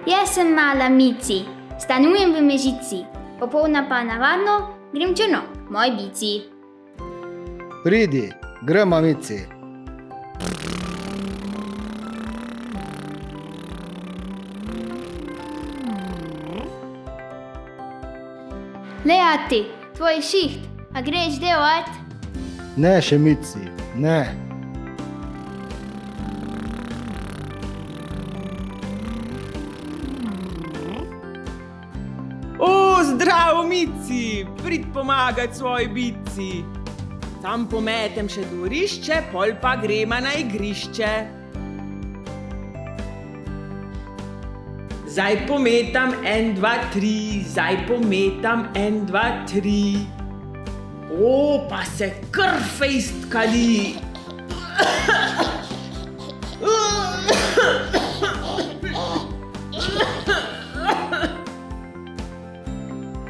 Jaz sem mala Mici, stanujem v Mežici, popolna pa navadno grem črno, moj bici. Pridi, gremo Mici. Le ati, tvoj šiht, a greš delat? Ne še Mici, ne. O, zdravo, Mici, prid pomagat svoji bici. Tam pometem še dvorišče, pol pa grema na igrišče. Zdaj pometam 1, 2, 3, zdaj pometam 1, 2, 3. O, pa se kar fejst kadi.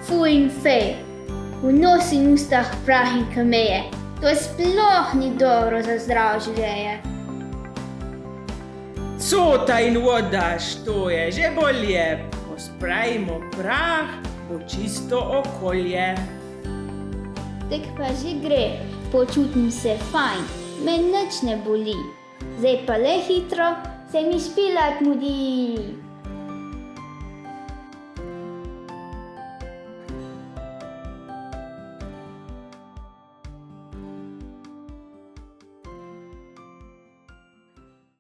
Fuj in fej, v nos in ustah prah in kameje, to sploh ni dobro za zdravo življenje. Cota in voda, što je že bolje, pospravimo prah, bo čisto okolje. Tek pa že gre, počutim se fajn, me nič ne boli. Zdaj pa le hitro, se mi špilat mudi.